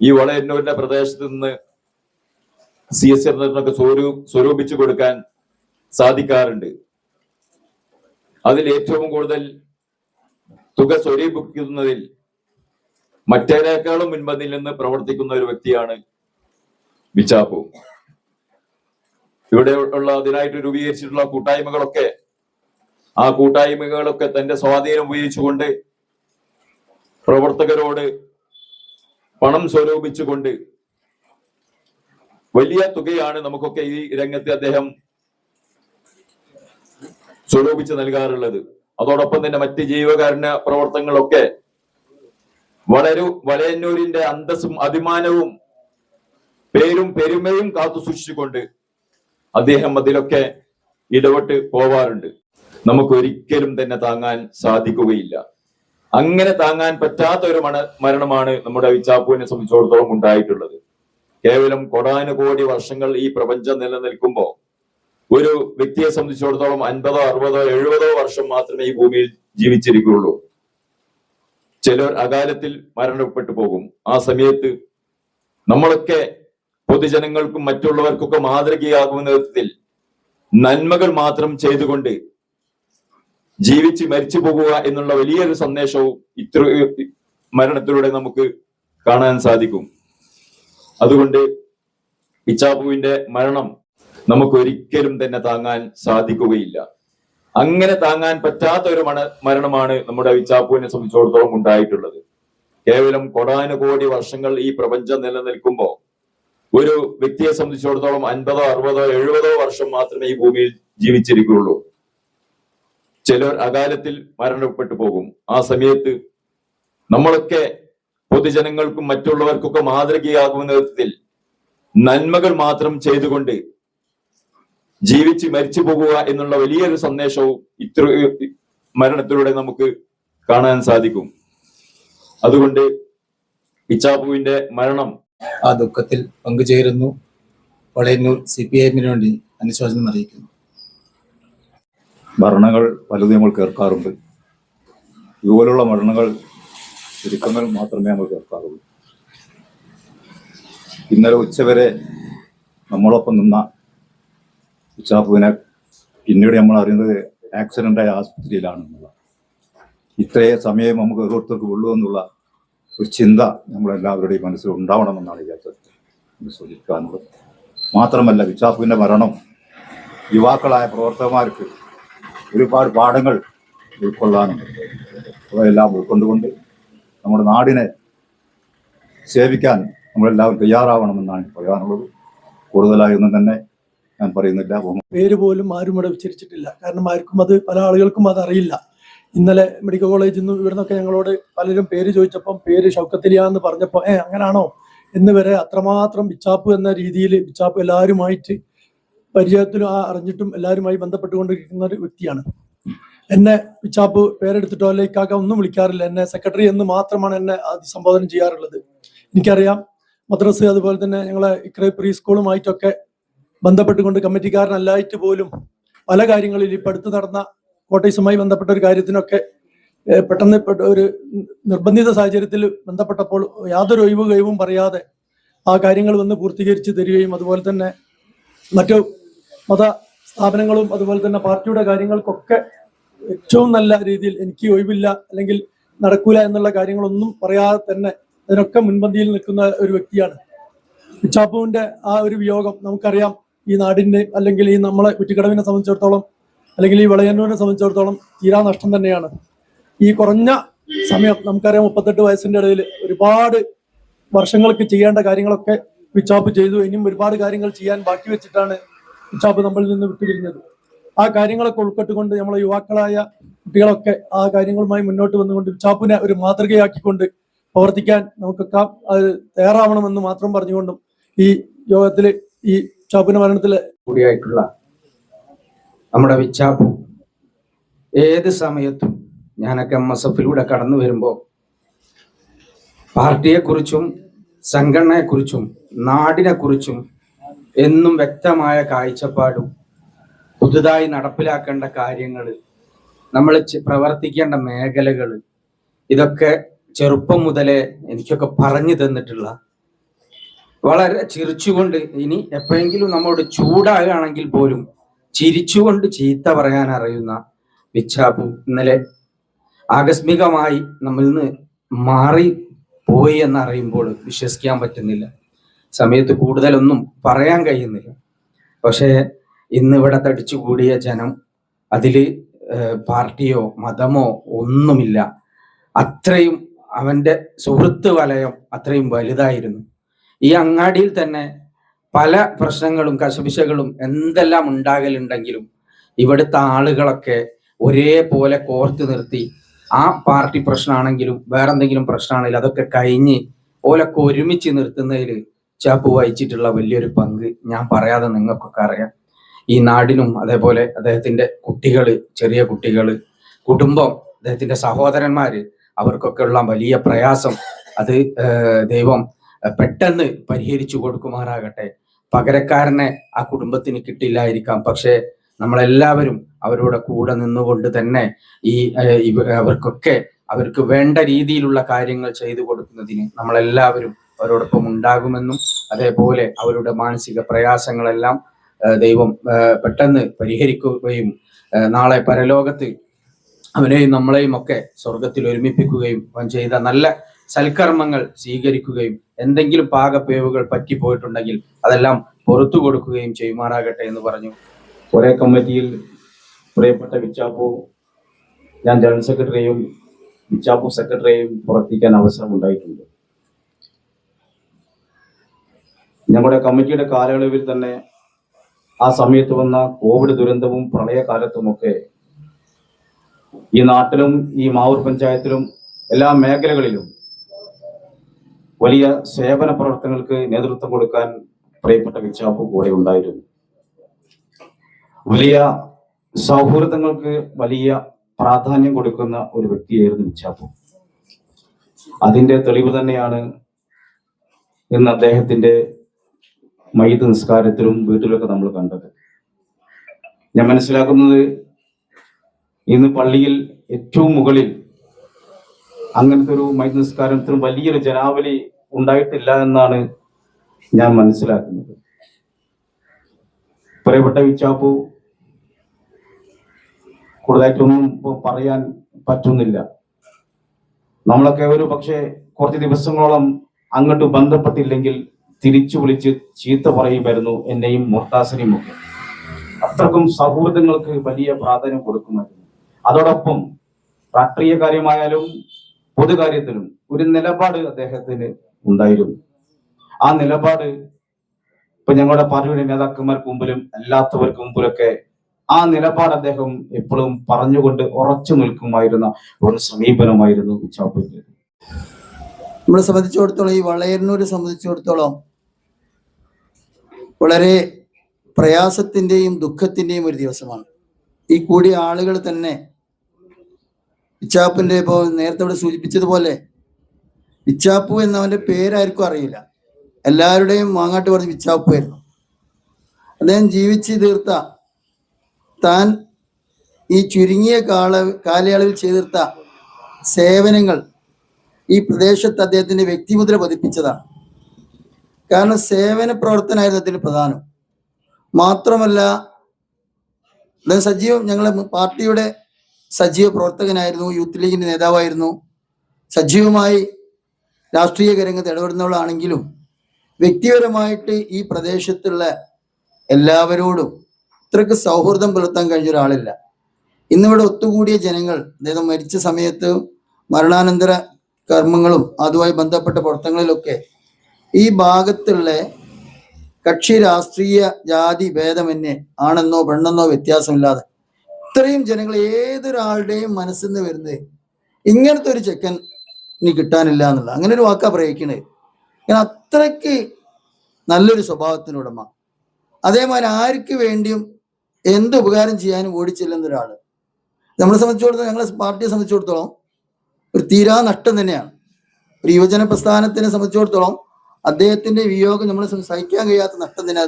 ഈ വളയന്നൂരിന്റെ പ്രദേശത്ത് നിന്ന് CS സെന്ററിനൊക്കെ സ്വരൂപിച്ചു കൊടുക്കാൻ സാധിക്കാറുണ്ട്. അതിൽ ഏറ്റവും കൂടുതൽ തുക സ്വരൂപിക്കുന്നതിൽ മറ്റേനേക്കാളും മുൻപന്തിൽ നിന്ന് പ്രവർത്തിക്കുന്ന ഒരു വ്യക്തിയാണ് വിച്ചാപ്പു. ഇവിടെ ഉള്ള അതിനായിട്ട് രൂപീകരിച്ചിട്ടുള്ള കൂട്ടായ്മകളൊക്കെ തന്റെ സ്വാധീനം ഉപയോഗിച്ചുകൊണ്ട് പ്രവർത്തകരോട് പണം സ്വരൂപിച്ചുകൊണ്ട് വലിയ തുകയാണ് നമുക്കൊക്കെ ഈ രംഗത്ത് അദ്ദേഹം സ്വരൂപിച്ച് നൽകാറുള്ളത്. അതോടൊപ്പം തന്നെ മറ്റ് ജീവകാരുണ്യ പ്രവർത്തനങ്ങളൊക്കെ വളയന്നൂരിന്റെ അന്തസ്സും അഭിമാനവും പേരും പെരുമയും കാത്തു സൂക്ഷിച്ചുകൊണ്ട് അദ്ദേഹം അതിലൊക്കെ ഇടപെട്ട് പോവാറുണ്ട്. നമുക്കൊരിക്കലും തന്നെ താങ്ങാൻ സാധിക്കുകയില്ല. അങ്ങനെ താങ്ങാൻ പറ്റാത്ത ഒരു മരണമാണ് നമ്മുടെ വിച്ചാപ്പുവിനെ സംബന്ധിച്ചിടത്തോളം ഉണ്ടായിട്ടുള്ളത്. കേവലം കോടാനുകോടി വർഷങ്ങൾ ഈ പ്രപഞ്ചം നിലനിൽക്കുമ്പോ ഒരു വ്യക്തിയെ സംബന്ധിച്ചിടത്തോളം 50, 60, 70 വർഷം മാത്രമേ ഈ ഭൂമിയിൽ ജീവിച്ചിരിക്കുകയുള്ളൂ. ചിലർ അകാലത്തിൽ മരണപ്പെട്ടു പോകും. ആ സമയത്ത് നമ്മളൊക്കെ പൊതുജനങ്ങൾക്കും മറ്റുള്ളവർക്കൊക്കെ മാതൃകയാകുന്ന വിധത്തിൽ നന്മകൾ മാത്രം ചെയ്തുകൊണ്ട് ജീവിച്ച് മരിച്ചു പോകുക എന്നുള്ള വലിയൊരു സന്ദേശവും ഇത്ര മരണത്തിലൂടെ നമുക്ക് കാണാൻ സാധിക്കും. അതുകൊണ്ട് വിച്ചാപ്പുവിന്റെ മരണം നമുക്കൊരിക്കലും തന്നെ താങ്ങാൻ സാധിക്കുകയില്ല. അങ്ങനെ താങ്ങാൻ പറ്റാത്ത ഒരു മരണമാണ് നമ്മുടെ വിച്ചാപ്പുവിനെ സംബന്ധിച്ചിടത്തോളം ഉണ്ടായിട്ടുള്ളത്. കേവലം കോടാനുകോടി വർഷങ്ങൾ ഈ പ്രപഞ്ചം നിലനിൽക്കുമ്പോ ഒരു വ്യക്തിയെ സംബന്ധിച്ചിടത്തോളം 50, 60, 70 വർഷം മാത്രമേ ഈ ഭൂമിയിൽ ജീവിച്ചിരിക്കുകയുള്ളൂ. ചിലർ അകാലത്തിൽ മരണപ്പെട്ടു പോകും. ആ സമയത്ത് നമ്മളൊക്കെ പൊതുജനങ്ങൾക്കും മറ്റുള്ളവർക്കൊക്കെ മാതൃകയാകുന്ന വിധത്തിൽ നന്മകൾ മാത്രം ചെയ്തുകൊണ്ട് ജീവിച്ച് മരിച്ചു പോകുക എന്നുള്ള വലിയൊരു സന്ദേശവും ഇത്ര മരണത്തിലൂടെ നമുക്ക് കാണാൻ സാധിക്കും. അതുകൊണ്ട് വിച്ചാപ്പുവിന്റെ മരണം ആ ദുഃഖത്തിൽ പങ്കുചേരുന്നു. വളയന്നൂർ CPIM-ന് വേണ്ടി അനുശോചനം അറിയിക്കുന്നു. മരണങ്ങൾ പലതും നമ്മൾ കേൾക്കാറുണ്ട്. ഇതുപോലുള്ള മരണങ്ങൾ ചുരുക്കങ്ങൾ മാത്രമേ നമ്മൾ കേൾക്കാറുള്ളൂ. ഇന്നലെ ഉച്ചവരെ നമ്മളൊപ്പം നിന്ന വിച്ചാപ്പുവിനെ പിന്നീട് നമ്മൾ അറിയുന്നത് ആക്സിഡൻ്റായ ആശുപത്രിയിലാണെന്നുള്ള. ഇത്രയും സമയം നമുക്ക് ഓരോരുത്തർക്ക് ഉള്ളൂ എന്നുള്ള ഒരു ചിന്ത നമ്മളെല്ലാവരുടെയും മനസ്സിൽ ഉണ്ടാവണമെന്നാണ് വിചാരിച്ചത് സൂചിപ്പിക്കാനുള്ളത്. മാത്രമല്ല, വിച്ചാപ്പുവിൻ്റെ മരണം യുവാക്കളായ പ്രവർത്തകന്മാർക്ക് ഒരുപാട് പാഠങ്ങൾ ഉൾക്കൊള്ളാനുണ്ട്. അവയെല്ലാം ഉൾക്കൊണ്ടുകൊണ്ട് നമ്മുടെ നാടിനെ സേവിക്കാൻ നമ്മളെല്ലാവരും തയ്യാറാവണമെന്നാണ് പറയാനുള്ളത്. കൂടുതലായൊന്നും തന്നെ ഞാൻ പറയുന്നില്ല. പേര് പോലും ആരും ഇവിടെ ഉച്ചരിച്ചിട്ടില്ല. കാരണം ആർക്കും അത്, പല ആളുകൾക്കും അത് അറിയില്ല. ഇന്നലെ മെഡിക്കൽ കോളേജിൽ നിന്ന് ഇവിടുന്നൊക്കെ ഞങ്ങളോട് പലരും പേര് ചോദിച്ചപ്പം പേര് ഷൗക്കത്തലിയ എന്ന് പറഞ്ഞപ്പോൾ അങ്ങനാണോ എന്ന് വരെ അത്രമാത്രം വിച്ചാപ്പ് എന്ന രീതിയിൽ വിച്ചാപ്പ് എല്ലാവരുമായിട്ട് പരിചയത്തിലും അറിഞ്ഞിട്ടും എല്ലാവരുമായി ബന്ധപ്പെട്ടുകൊണ്ടിരിക്കുന്ന ഒരു വ്യക്തിയാണ്. എന്നെ വിച്ചാപ്പ് പേരെടുത്തിട്ടോ അല്ലെ ഇക്കാക്ക ഒന്നും വിളിക്കാറില്ല. എന്നെ സെക്രട്ടറി എന്ന് മാത്രമാണ് എന്നെ അഭിസംബോധന ചെയ്യാറുള്ളത്. എനിക്കറിയാം മദ്രസ് അതുപോലെ തന്നെ ഞങ്ങളെ ഇക്ര പ്രീ സ്കൂളുമായിട്ടൊക്കെ ബന്ധപ്പെട്ടുകൊണ്ട് കമ്മിറ്റിക്കാരനല്ലായിട്ട് പോലും പല കാര്യങ്ങളിൽ ഇപ്പം അടുത്ത് നടന്ന കോട്ടേഴ്സുമായി ബന്ധപ്പെട്ട ഒരു കാര്യത്തിനൊക്കെ പെട്ടെന്ന് ഒരു നിർബന്ധിത സാഹചര്യത്തിൽ ബന്ധപ്പെട്ടപ്പോൾ യാതൊരു ഒഴിവ് കഴിവും പറയാതെ ആ കാര്യങ്ങൾ വന്ന് പൂർത്തീകരിച്ച് തരികയും അതുപോലെ തന്നെ മറ്റു മത സ്ഥാപനങ്ങളും അതുപോലെ തന്നെ പാർട്ടിയുടെ കാര്യങ്ങൾക്കൊക്കെ ഏറ്റവും നല്ല രീതിയിൽ എനിക്ക് ഒഴിവില്ല അല്ലെങ്കിൽ നടക്കൂല എന്നുള്ള കാര്യങ്ങളൊന്നും പറയാതെ തന്നെ അതിനൊക്കെ മുൻപന്തിയിൽ നിൽക്കുന്ന ഒരു വ്യക്തിയാണ്. വിച്ചാപ്പുവിന്റെ ആ ഒരു വിയോഗം നമുക്കറിയാം ഈ നാടിന്റെ അല്ലെങ്കിൽ ഈ നമ്മളെ കുറ്റിക്കടവിനെ സംബന്ധിച്ചിടത്തോളം അല്ലെങ്കിൽ ഈ വളയന്നൂരിനെ സംബന്ധിച്ചിടത്തോളം തീരാ നഷ്ടം തന്നെയാണ്. ഈ കുറഞ്ഞ സമയം നമുക്കറിയാം 38 വയസ്സിന്റെ ഇടയിൽ ഒരുപാട് വർഷങ്ങൾക്ക് ചെയ്യേണ്ട കാര്യങ്ങളൊക്കെ വിച്ചാപ്പ് ചെയ്തു. ഇനിയും ഒരുപാട് കാര്യങ്ങൾ ചെയ്യാൻ ബാക്കി വെച്ചിട്ടാണ് വിച്ചാപ്പ് നമ്മളിൽ നിന്ന് വിട്ടുപിരിഞ്ഞത്. ആ കാര്യങ്ങളൊക്കെ ഉൾപ്പെട്ടുകൊണ്ട് നമ്മളെ യുവാക്കളായ കുട്ടികളൊക്കെ ആ കാര്യങ്ങളുമായി മുന്നോട്ട് വന്നുകൊണ്ട് വിച്ചാപ്പിനെ ഒരു മാതൃകയാക്കിക്കൊണ്ട് പ്രവർത്തിക്കാൻ നമുക്കൊക്കെ അത് തയ്യാറാവണമെന്ന് മാത്രം പറഞ്ഞുകൊണ്ടും ഈ യോഗത്തിൽ ഈ വിച്ചാപ്പിന്റെ മരണത്തിൽ കൂടിയായിട്ടുള്ള നമ്മുടെ വിച്ചാപ്പു ഏത് സമയത്തും ഞാനൊക്കെ MSF-ലൂടെ കടന്നു വരുമ്പോൾ പാർട്ടിയെക്കുറിച്ചും സംഘടനയെക്കുറിച്ചും നാടിനെക്കുറിച്ചും എന്നും വ്യക്തമായ കാഴ്ചപ്പാടും പുതുതായി നടപ്പിലാക്കേണ്ട കാര്യങ്ങൾ, നമ്മൾ പ്രവർത്തിക്കേണ്ട മേഖലകൾ, ഇതൊക്കെ ചെറുപ്പം മുതലേ എനിക്കൊക്കെ പറഞ്ഞു തന്നിട്ടുള്ള, വളരെ ചിരിച്ചുകൊണ്ട്, ഇനി എപ്പോഴെങ്കിലും നമ്മോട് ചൂടാകുകയാണെങ്കിൽ പോലും ചിരിച്ചുകൊണ്ട് ചീത്ത പറയാൻ അറിയുന്ന വിച്ചാപ്പു ഇന്നലെ ആകസ്മികമായി നമ്മളിൽ നിന്ന് മാറി പോയി എന്നറിയുമ്പോൾ വിശ്വസിക്കാൻ പറ്റുന്നില്ല. സമയത്ത് കൂടുതലൊന്നും പറയാൻ കഴിയുന്നില്ല. പക്ഷേ ഇന്നിവിടെ തടിച്ചുകൂടിയ ജനം അതില് പാർട്ടിയോ മതമോ ഒന്നുമില്ല. അത്രയും അവന്റെ സുഹൃത്ത് വലയം അത്രയും വലുതായിരുന്നു. ഈ അങ്ങാടിയിൽ തന്നെ പല പ്രശ്നങ്ങളും കശപിശകളും എന്തെല്ലാം ഉണ്ടാകലുണ്ടെങ്കിലും ഇവിടുത്തെ ആളുകളൊക്കെ ഒരേപോലെ കോർത്ത് നിർത്തി ആ പാർട്ടി പ്രശ്നമാണെങ്കിലും വേറെന്തെങ്കിലും പ്രശ്നമാണെങ്കിലും അതൊക്കെ കഴിഞ്ഞ് ഓലൊക്കെ ഒരുമിച്ച് നിർത്തുന്നതിൽ ചാപ്പു വഹിച്ചിട്ടുള്ള വലിയൊരു പങ്ക് ഞാൻ പറയാതെ നിങ്ങൾക്കൊക്കെ അറിയാം. ഈ നാടിനും അതേപോലെ അദ്ദേഹത്തിന്റെ കുട്ടികള്, ചെറിയ കുട്ടികള്, കുടുംബം, അദ്ദേഹത്തിന്റെ സഹോദരന്മാര്, അവർക്കൊക്കെ ഉള്ള വലിയ പ്രയാസം അത് ദൈവം പെട്ടെന്ന് പരിഹരിച്ചു കൊടുക്കുമാറാകട്ടെ. പകരക്കാരനെ ആ കുടുംബത്തിന് കിട്ടില്ലായിരിക്കാം, പക്ഷെ നമ്മളെല്ലാവരും അവരുടെ കൂടെ നിന്നുകൊണ്ട് തന്നെ ഈ അവർക്കൊക്കെ അവർക്ക് വേണ്ട രീതിയിലുള്ള കാര്യങ്ങൾ ചെയ്തു കൊടുക്കുന്നതിന് നമ്മളെല്ലാവരും അവരോടൊപ്പം ഉണ്ടാകുമെന്നും അതേപോലെ അവരുടെ മാനസിക പ്രയാസങ്ങളെല്ലാം ദൈവം പെട്ടെന്ന് പരിഹരിക്കുകയും നാളെ പരലോകത്ത് അവനെയും നമ്മളെയും ഒക്കെ സ്വർഗത്തിൽ ഒരുമിപ്പിക്കുകയും അവൻ ചെയ്ത നല്ല സൽക്കർമ്മങ്ങൾ സ്വീകരിക്കുകയും എന്തെങ്കിലും പാകപ്പേവുകൾ പറ്റിപ്പോയിട്ടുണ്ടെങ്കിൽ അതെല്ലാം പുറത്തു കൊടുക്കുകയും ചെയ്യുമാറാകട്ടെ എന്ന് പറഞ്ഞു. ഒരേ കമ്മിറ്റിയിൽ പ്രിയപ്പെട്ട വിച്ചാപ്പു, ഞാൻ ജനറൽ സെക്രട്ടറിയും വിച്ചാപ്പു സെക്രട്ടറിയെയും പ്രവർത്തിക്കാൻ അവസരം ഉണ്ടായിട്ടുണ്ട്. ഞങ്ങളുടെ കമ്മിറ്റിയുടെ കാലയളവിൽ തന്നെ ആ സമയത്ത് വന്ന കോവിഡ് ദുരന്തവും പ്രളയകാലത്തുമൊക്കെ ഈ നാട്ടിലും ഈ മാവൂർ പഞ്ചായത്തിലും എല്ലാ മേഖലകളിലും വലിയ സേവന പ്രവർത്തനങ്ങൾക്ക് നേതൃത്വം കൊടുക്കാൻ പ്രിയപ്പെട്ട വിച്ചാപ്പു കൂടെ ഉണ്ടായിരുന്നു. വലിയ സൗഹൃദങ്ങൾക്ക് വലിയ പ്രാധാന്യം കൊടുക്കുന്ന ഒരു വ്യക്തിയായിരുന്നു വിച്ചാപ്പു. അതിന്റെ തെളിവ് തന്നെയാണ് ഇന്ന് അദ്ദേഹത്തിന്റെ മയ്യിത്ത് നിസ്കാരത്തിലും വീട്ടിലൊക്കെ നമ്മൾ കണ്ടത്. ഞാൻ മനസ്സിലാക്കുന്നത് ഇന്ന് പള്ളിയിൽ ഏറ്റവും മുകളിൽ അങ്ങനത്തെ ഒരു മയ്യിത്ത് നിസ്കാരത്തിനും വലിയൊരു ജനാവലി ഉണ്ടായിട്ടില്ല എന്നാണ് ഞാൻ മനസ്സിലാക്കുന്നത്. പ്രിയപ്പെട്ട വിച്ചാപ്പു കൂടുതലായിട്ടൊന്നും പറയാൻ പറ്റുന്നില്ല. നമ്മളൊക്കെ ഒരു പക്ഷേ കുറച്ച് ദിവസങ്ങളോളം അങ്ങോട്ട് ബന്ധപ്പെട്ടില്ലെങ്കിൽ തിരിച്ചു വിളിച്ച് ചീത്ത പറയുമായിരുന്നു, എന്നെയും മുർത്താസിനെയും ഒക്കെ. അത്രക്കും സൗഹൃദങ്ങൾക്ക് വലിയ പ്രാധാന്യം കൊടുക്കുമായിരുന്നു. അതോടൊപ്പം രാഷ്ട്രീയ കാര്യമായാലും പൊതുകാര്യത്തിലും ഒരു നിലപാട് അദ്ദേഹത്തിന് ഉണ്ടായിരുന്നു. ആ നിലപാട് ഇപ്പൊ ഞങ്ങളുടെ പാർട്ടിയുടെ നേതാക്കന്മാർക്ക് മുമ്പിലും അല്ലാത്തവർക്ക് മുമ്പിലൊക്കെ ആ നിലപാട് അദ്ദേഹം എപ്പോഴും പറഞ്ഞുകൊണ്ട് ഉറച്ചു നിൽക്കുമായിരുന്ന ഒരു സമീപനമായിരുന്നു വിച്ചാപ്പുവിന്റെ. നമ്മളെ സംബന്ധിച്ചിടത്തോളം, ഈ വളയന്നൂരെ സംബന്ധിച്ചിടത്തോളം വളരെ പ്രയാസത്തിന്റെയും ദുഃഖത്തിന്റെയും ഒരു ദിവസമാണ്. ഈ കൂടിയ ആളുകൾ തന്നെ വിച്ചാപ്പുവിന്റെ, ഇപ്പോൾ നേരത്തെ ഇവിടെ സൂചിപ്പിച്ചതുപോലെ, വിച്ചാപ്പു എന്നവന്റെ പേരായിരിക്കും അറിയില്ല, എല്ലാവരുടെയും മാങ്ങാട്ട് പറഞ്ഞ് വിച്ചാപ്പു ആയിരുന്നു. അദ്ദേഹം ജീവിച്ച് തീർത്ത, താൻ ഈ ചുരുങ്ങിയ കാലയളവിൽ ചെയ്തീർത്ത സേവനങ്ങൾ ഈ പ്രദേശത്ത് അദ്ദേഹത്തിന്റെ വ്യക്തിമുദ്ര പതിപ്പിച്ചതാണ്. കാരണം സേവന പ്രവർത്തനമായിരുന്നു അതിന് പ്രധാനം. മാത്രമല്ല അദ്ദേഹം ഞങ്ങളെ പാർട്ടിയുടെ സജീവ പ്രവർത്തകനായിരുന്നു, യൂത്ത് ലീഗിന്റെ നേതാവായിരുന്നു, സജീവമായി രാഷ്ട്രീയ രംഗത്ത് ഇടപെടുന്നവളാണെങ്കിലും വ്യക്തിപരമായിട്ട് ഈ പ്രദേശത്തുള്ള എല്ലാവരോടും ഇത്രക്ക് സൗഹൃദം പുലർത്താൻ കഴിഞ്ഞ ഒരാളില്ല. ഇന്നിവിടെ ഒത്തുകൂടിയ ജനങ്ങൾ, അദ്ദേഹം മരിച്ച സമയത്ത് മരണാനന്തര കർമ്മങ്ങളും അതുമായി ബന്ധപ്പെട്ട പ്രവർത്തനങ്ങളിലൊക്കെ ഈ ഭാഗത്തുള്ള കക്ഷി രാഷ്ട്രീയ ജാതി ഭേദമന്യേ ആണെന്നോ പെണ്ണെന്നോ വ്യത്യാസമില്ലാതെ ഇത്രയും ജനങ്ങൾ ഏതൊരാളുടെയും മനസ്സിൽ നിന്ന് വരുന്നത് ഇങ്ങനത്തെ ഒരു ചെക്കൻ ഇനി കിട്ടാനില്ല എന്നുള്ള അങ്ങനെ ഒരു വാക്കാ പ്രയോഗിക്കണേ. കാരണം അത്രയ്ക്ക് നല്ലൊരു സ്വഭാവത്തിനുടമ, അതേമാതിരി ആർക്ക് വേണ്ടിയും എന്ത് ഉപകാരം ചെയ്യാനും ഓടിച്ചെല്ലുന്ന ഒരാള്. നമ്മളെ സംബന്ധിച്ചിടത്തോളം, ഞങ്ങളെ പാർട്ടിയെ സംബന്ധിച്ചിടത്തോളം ഒരു തീരാ നഷ്ടം തന്നെയാണ്. ഒരു യുവജന പ്രസ്ഥാനത്തിനെ സംബന്ധിച്ചിടത്തോളം അദ്ദേഹത്തിന്റെ വിയോഗം നമ്മൾ സഹിക്കാൻ കഴിയാത്ത നഷ്ടം തന്നെ,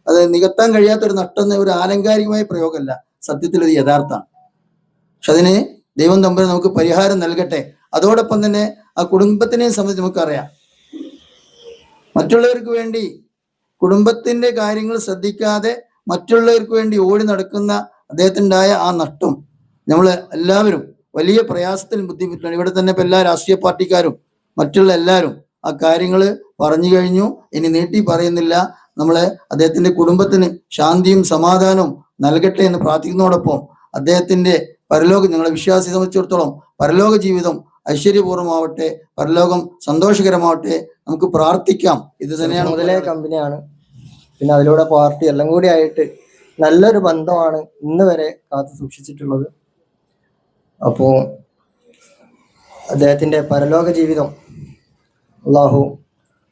അത് നികത്താൻ കഴിയാത്ത ഒരു നഷ്ടം, ഒരു ആലങ്കാരികമായ പ്രയോഗമല്ല, സത്യത്തിൽ അത് യഥാർത്ഥമാണ്. പക്ഷെ അതിന് ദൈവം തമ്പുരാൻ നമുക്ക് പരിഹാരം നൽകട്ടെ. അതോടൊപ്പം തന്നെ ആ കുടുംബത്തിനെയും സംബന്ധിച്ച് നമുക്കറിയാം, മറ്റുള്ളവർക്ക് വേണ്ടി കുടുംബത്തിന്റെ കാര്യങ്ങൾ ശ്രദ്ധിക്കാതെ മറ്റുള്ളവർക്ക് വേണ്ടി ഓടി നടക്കുന്ന അദ്ദേഹത്തിനുണ്ടായ ആ നഷ്ടം നമ്മൾ എല്ലാവരും വലിയ പ്രയാസത്തിൽ ബുദ്ധിമുട്ടാണ്. ഇവിടെ തന്നെ ഇപ്പൊ എല്ലാ രാഷ്ട്രീയ പാർട്ടിക്കാരും മറ്റുള്ള എല്ലാവരും ആ കാര്യങ്ങൾ പറഞ്ഞു കഴിഞ്ഞു. ഇനി നീട്ടി പറയുന്നില്ല. നമ്മളെ അദ്ദേഹത്തിന്റെ കുടുംബത്തിന് ശാന്തിയും സമാധാനവും നൽകട്ടെ എന്ന് പ്രാർത്ഥിക്കുന്നതോടൊപ്പം അദ്ദേഹത്തിന്റെ പരലോക, ഞങ്ങളെ വിശ്വാസിയെ സംബന്ധിച്ചിടത്തോളം പരലോക ജീവിതം ഐശ്വര്യപൂർവ്വമാവട്ടെ, പരലോകം സന്തോഷകരമാവട്ടെ, നമുക്ക് പ്രാർത്ഥിക്കാം. ഇത് തന്നെയാണ് മുതലേ കമ്പനിയാണ്. പിന്നെ അതിലൂടെ പാർട്ടി എല്ലാം കൂടി ആയിട്ട് നല്ലൊരു ബന്ധമാണ് ഇന്ന് വരെ കാത്തു സൂക്ഷിച്ചിട്ടുള്ളത്. അപ്പോൾ അദ്ദേഹത്തിന്റെ പരലോക ജീവിതം അള്ളാഹു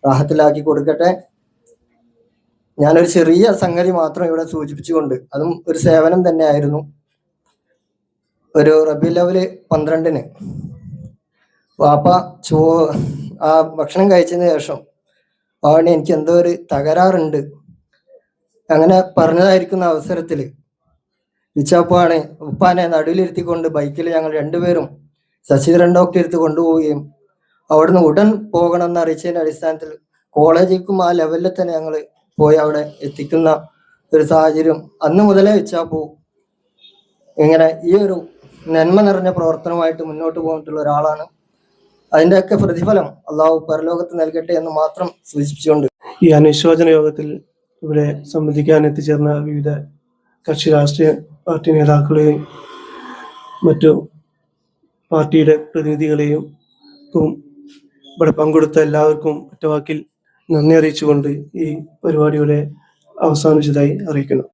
റാഹത്തിലാക്കി കൊടുക്കട്ടെ. ഞാനൊരു ചെറിയ സംഗതി മാത്രം ഇവിടെ സൂചിപ്പിച്ചുകൊണ്ട്, അതും ഒരു സേവനം തന്നെയായിരുന്നു. ഒരു റബീഉൽ അവ്വൽ 12-ന് വാപ്പ ആ ഭക്ഷണം കഴിച്ചതിന് ശേഷം അവന് എനിക്ക് എന്തോ ഒരു തകരാറുണ്ട് അങ്ങനെ പറഞ്ഞതായിരിക്കുന്ന അവസരത്തിൽ ഇച്ചാപ്പാണ് ഉപ്പാനെ നടുവിലിരുത്തിക്കൊണ്ട് ബൈക്കിൽ ഞങ്ങൾ രണ്ടുപേരും ശശിധരൻ ഡോക്ടറെ അടുത്ത് കൊണ്ടുപോവുകയും അവിടുന്ന് ഉടൻ പോകണമെന്ന് അറിയിച്ചതിന്റെ അടിസ്ഥാനത്തിൽ കോളേജിലേക്കും ആ ലെവലിൽ തന്നെ ഞങ്ങൾ പോയി അവിടെ എത്തിക്കുന്ന ഒരു സാഹചര്യം. അന്ന് മുതലേ ഇച്ചാപ്പു ഇങ്ങനെ ഈ ഒരു നന്മ നിറഞ്ഞ പ്രവർത്തനമായിട്ട് മുന്നോട്ട് പോയിട്ടുള്ള ഒരാളാണ്. അതിൻ്റെയൊക്കെ പ്രതിഫലം അള്ളാഹു പരലോകത്ത് നൽകട്ടെ എന്ന് മാത്രം സൂചിപ്പിച്ചുകൊണ്ട് ഈ അനുശോചന യോഗത്തിൽ ഇവിടെ സംബന്ധിക്കാൻ എത്തിച്ചേർന്ന വിവിധ കക്ഷി രാഷ്ട്രീയ പാർട്ടി നേതാക്കളെയും മറ്റു പാർട്ടിയുടെ പ്രതിനിധികളെയും ഇവിടെ പങ്കെടുത്ത എല്ലാവർക്കും ഒറ്റവാക്കിൽ നന്ദി അറിയിച്ചുകൊണ്ട് ഈ പരിപാടിയുടെ അവസാനിച്ചതായി അറിയിക്കുന്നു.